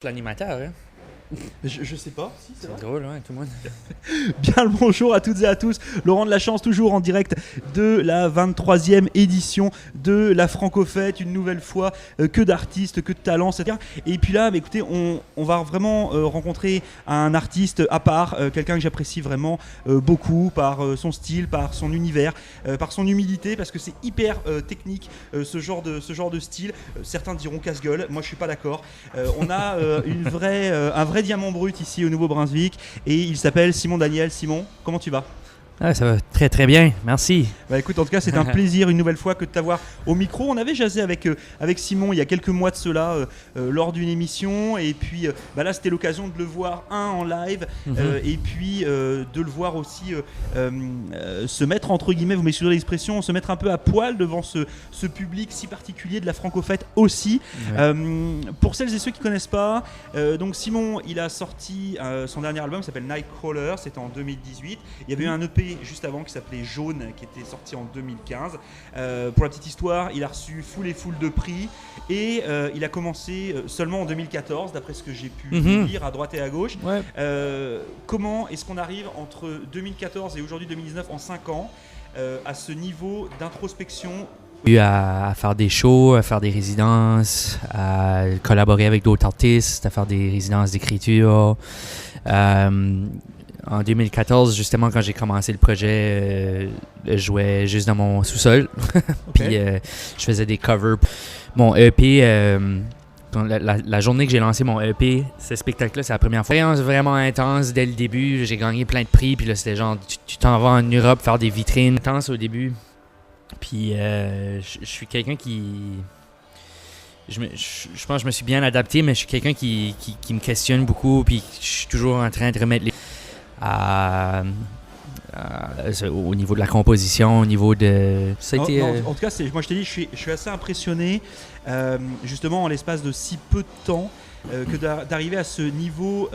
L'animateur, hein? Je sais pas. Si, c'est drôle, hein, tout le monde. Bien le bonjour à toutes et à tous. Laurent de la Chance, toujours en direct de la 23e édition de la Franco-Fête. Une nouvelle fois, que d'artistes, que de talents, etc. Et puis là, écoutez, on va vraiment rencontrer un artiste à part, quelqu'un que j'apprécie vraiment beaucoup par son style, par son univers, par son humilité, parce que c'est hyper technique ce genre de style. Certains diront casse-gueule, moi je suis pas d'accord. On a un vrai diamant brut ici au Nouveau-Brunswick et il s'appelle Simon Daniel. Simon, comment tu vas ? Ah, ça va très très bien, merci. Bah écoute, en tout cas c'est un plaisir une nouvelle fois que de t'avoir au micro. On avait jasé avec Simon il y a quelques mois de cela lors d'une émission et puis là c'était l'occasion de le voir en live et puis de le voir aussi se mettre entre guillemets, vous m'excuserez l'expression, se mettre un peu à poil devant ce public si particulier de la Franco-Fête aussi. Ouais. Pour celles et ceux qui ne connaissent pas, donc Simon il a sorti son dernier album qui s'appelle Nightcrawler, c'était en 2018. Il y avait eu un EP juste avant qui s'appelait Jaune qui était sorti en 2015. Pour la petite histoire, il a reçu foule et foule de prix et il a commencé seulement en 2014 d'après ce que j'ai pu lire à droite et à gauche. Ouais. Comment est-ce qu'on arrive entre 2014 et aujourd'hui 2019 en 5 ans à ce niveau d'introspection? J'ai eu à faire des shows, à faire des résidences, à collaborer avec d'autres artistes, à faire des résidences d'écriture. En 2014, justement, quand j'ai commencé le projet, je jouais juste dans mon sous-sol. Puis je faisais des covers. Mon EP, la journée que j'ai lancé mon EP, ce spectacle-là, c'est la première fois. Expérience vraiment intense dès le début. J'ai gagné plein de prix. Puis là, c'était genre, tu t'en vas en Europe faire des vitrines. Intense au début. Puis je suis quelqu'un qui... Je pense que je me suis bien adapté, mais je suis quelqu'un qui me questionne beaucoup. Puis je suis toujours en train de remettre les... au niveau de la composition, au niveau de... Ça a été, en tout cas, moi je t'ai dit, je suis assez impressionné, justement en l'espace de si peu de temps, que d'arriver à ce niveau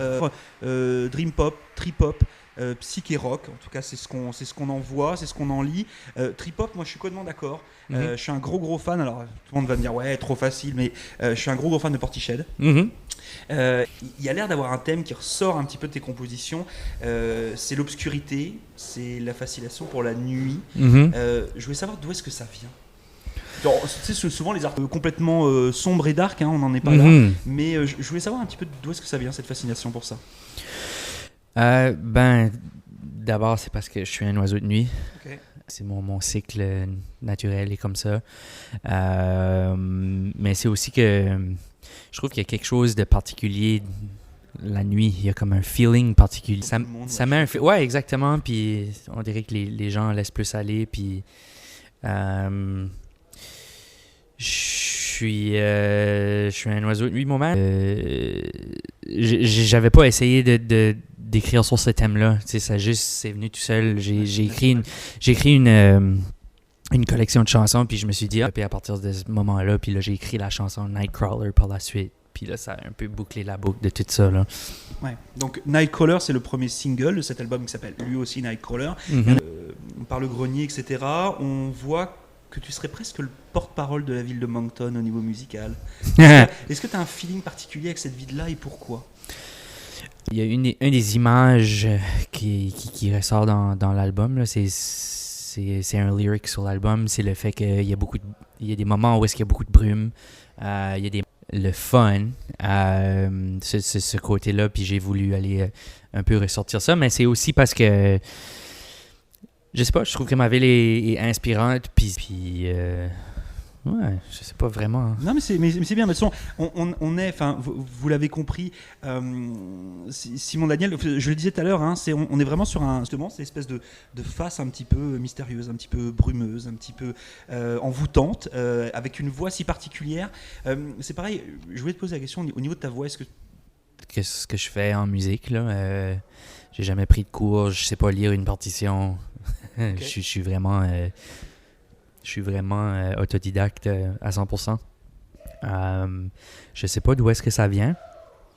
dream pop, trip hop, psyché rock. En tout cas, c'est ce qu'on en voit, c'est ce qu'on en lit. Trip hop, moi je suis complètement d'accord. Je suis un gros fan. Alors tout le monde va me dire ouais, trop facile, mais je suis un gros fan de Portishead. Il y a l'air d'avoir un thème qui ressort un petit peu de tes compositions, c'est l'obscurité, c'est la fascination pour la nuit. Je voulais savoir d'où est-ce que ça vient. Tu sais, souvent les arts complètement sombres et dark, on n'en est pas là, mais je voulais savoir un petit peu d'où est-ce que ça vient, cette fascination pour ça. D'abord c'est parce que je suis un oiseau de nuit. C'est mon cycle naturel est comme ça, mais c'est aussi que je trouve qu'il y a quelque chose de particulier la nuit. Il y a comme un feeling particulier. Ça met un ouais, exactement. Puis on dirait que les gens laissent plus aller. Puis je suis un oiseau de nuit, moi-même. J'avais pas essayé d'écrire sur ce thème-là. Tu sais, c'est venu tout seul. J'ai écrit une collection de chansons, puis je me suis dit, puis à partir de ce moment-là, puis là, j'ai écrit la chanson Nightcrawler par la suite. Puis là, ça a un peu bouclé la boucle de tout ça, là. Ouais. Donc, Nightcrawler, c'est le premier single de cet album qui s'appelle lui aussi Nightcrawler. Par le grenier, etc. On voit que tu serais presque le porte-parole de la ville de Moncton au niveau musical. Est-ce que tu as un feeling particulier avec cette ville-là et pourquoi ? Il y a une des images qui ressort dans l'album, là, c'est un lyric sur l'album, c'est le fait qu'il y a des moments où est-ce qu'il y a beaucoup de brume, il y a le fun, ce côté-là, puis j'ai voulu aller un peu ressortir ça, mais c'est aussi parce que je sais pas, je trouve que ma ville est inspirante, puis ouais, je sais pas vraiment. Non, mais c'est bien. Mais on est, enfin, vous l'avez compris, Simon Daniel. Je le disais tout à l'heure, on est vraiment sur justement cette espèce de face un petit peu mystérieuse, un petit peu brumeuse, un petit peu envoûtante, avec une voix si particulière. C'est pareil. Je voulais te poser la question au niveau de ta voix. Qu'est-ce que je fais en musique là? J'ai jamais pris de cours. Je sais pas lire une partition. Okay. Je suis vraiment. Je suis vraiment autodidacte à 100%. Je sais pas d'où est-ce que ça vient.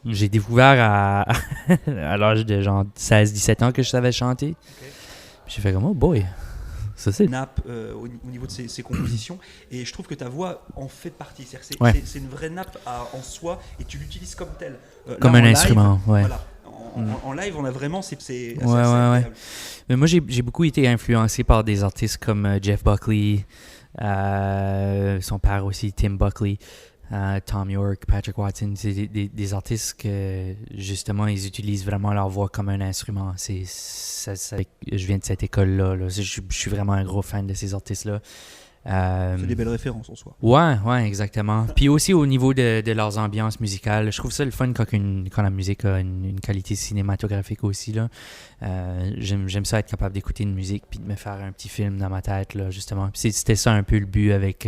J'ai découvert à l'âge de genre 16-17 ans que je savais chanter. J'ai fait comme, oh boy, Ça, c'est... nappe au niveau de ses compositions, et je trouve que ta voix en fait partie. C'est-à-dire que c'est une vraie nappe en soi, et tu l'utilises comme telle. Comme un instrument, live, voilà. En live, on a vraiment c'est assez agréable. Mais moi, j'ai beaucoup été influencé par des artistes comme Jeff Buckley, son père aussi, Tim Buckley, Tom York, Patrick Watson. C'est des artistes que, justement, ils utilisent vraiment leur voix comme un instrument. Je viens de cette école-là. Là. Je suis vraiment un gros fan de ces artistes-là. C'est des belles références en soi. Ouais, exactement. Puis aussi au niveau de leurs ambiances musicales, je trouve ça le fun quand la musique a une qualité cinématographique aussi. Là. J'aime ça être capable d'écouter une musique puis de me faire un petit film dans ma tête, là, justement. Puis c'était ça un peu le but avec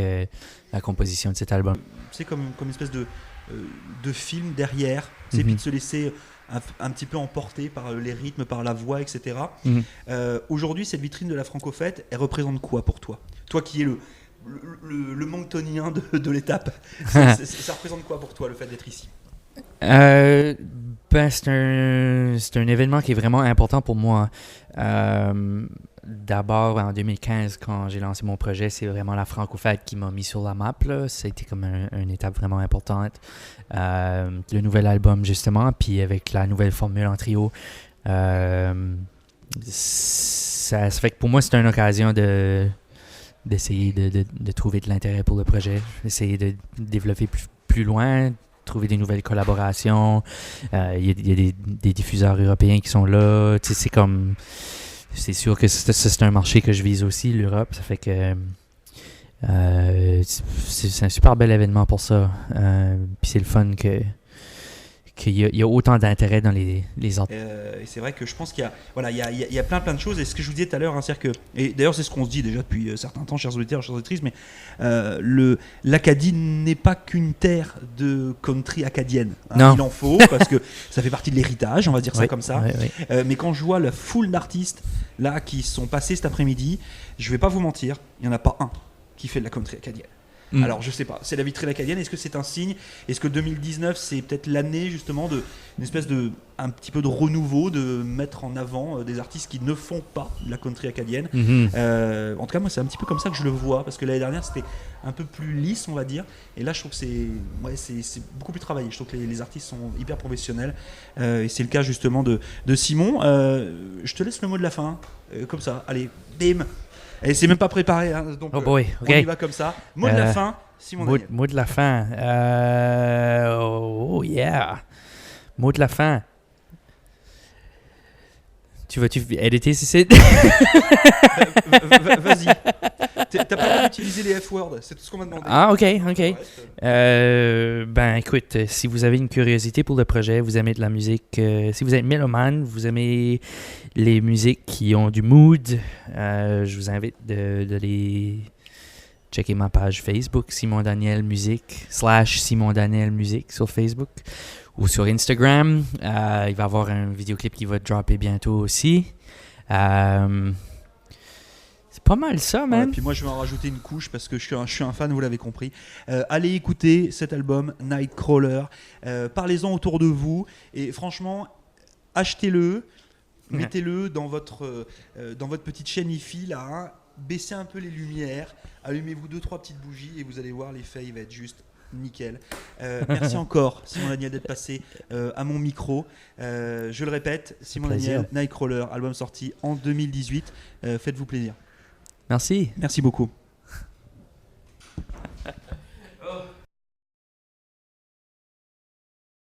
la composition de cet album. C'est comme une espèce de film derrière, puis de se laisser un petit peu emporté par les rythmes, par la voix, etc. Aujourd'hui, cette vitrine de la Franco-Fête, elle représente quoi pour toi ? Toi qui es le monctonien de l'étape, ça représente quoi pour toi, le fait d'être ici ? C'est un événement qui est vraiment important pour moi. D'abord, en 2015, quand j'ai lancé mon projet, c'est vraiment la Franco-Fête qui m'a mis sur la map. Là. Ça a été comme une étape vraiment importante. Le nouvel album, justement, puis avec la nouvelle formule en trio, ça fait que pour moi, c'est une occasion d'essayer de trouver de l'intérêt pour le projet, essayer de développer plus loin, trouver des nouvelles collaborations. Il y a des diffuseurs européens qui sont là. Tu sais, c'est sûr que c'est un marché que je vise aussi, l'Europe. Ça fait que c'est un super bel événement pour ça. Puis c'est le fun qu'il y a autant d'intérêt dans les autres. Et c'est vrai que je pense qu'il y a plein de choses. Et ce que je vous disais tout à l'heure, hein, c'est-à-dire que, et d'ailleurs c'est ce qu'on se dit déjà depuis certains temps, chers auditeurs, chers auditrices, mais l'Acadie n'est pas qu'une terre de country acadienne. Hein, non. Il en faut, parce que ça fait partie de l'héritage, on va dire ça comme ça. Oui. Mais quand je vois la foule d'artistes là qui sont passés cet après-midi, je vais pas vous mentir, il n'y en a pas un qui fait de la country acadienne. Alors je sais pas, c'est la vitrine acadienne, est-ce que c'est un signe ? Est-ce que 2019 c'est peut-être l'année justement d'une espèce de un petit peu de renouveau, de mettre en avant des artistes qui ne font pas de la country acadienne. En tout cas moi c'est un petit peu comme ça que je le vois, parce que l'année dernière c'était un peu plus lisse on va dire, et là je trouve que c'est beaucoup plus travaillé. Je trouve que les artistes sont hyper professionnels, et c'est le cas justement de Simon. Je te laisse le mot de la fin, comme ça, allez, bim. Et c'est même pas préparé, hein, donc on y va comme ça. Mot de la fin, Simon Daniel. Mot de la fin. Oh yeah. Mot de la fin. Tu vas-tu éditer ceci? Vas-y. T'as pas le droit d'utiliser les F-words, c'est tout ce qu'on m'a demandé. Ah, ok. Ben écoute, si vous avez une curiosité pour le projet, vous aimez de la musique, si vous êtes mélomane, vous aimez les musiques qui ont du mood, je vous invite de les checker ma page Facebook, Simon Daniel Musique, /Simon Daniel Musique sur Facebook ou sur Instagram. Il va y avoir un vidéoclip qui va dropper bientôt aussi. C'est pas mal ça, man. Ouais, puis moi je vais en rajouter une couche parce que je suis un fan, vous l'avez compris. Allez écouter cet album Nightcrawler, parlez-en autour de vous, et franchement achetez-le, mettez-le dans votre petite chaîne hi-fi là, hein. Baissez un peu les lumières, allumez-vous 2-3 petites bougies et vous allez voir, l'effet il va être juste nickel. Merci encore Simon Daniel d'être passé à mon micro. Je le répète, Simon Daniel, Nightcrawler, album sorti en 2018. Faites-vous plaisir. Merci. Merci beaucoup.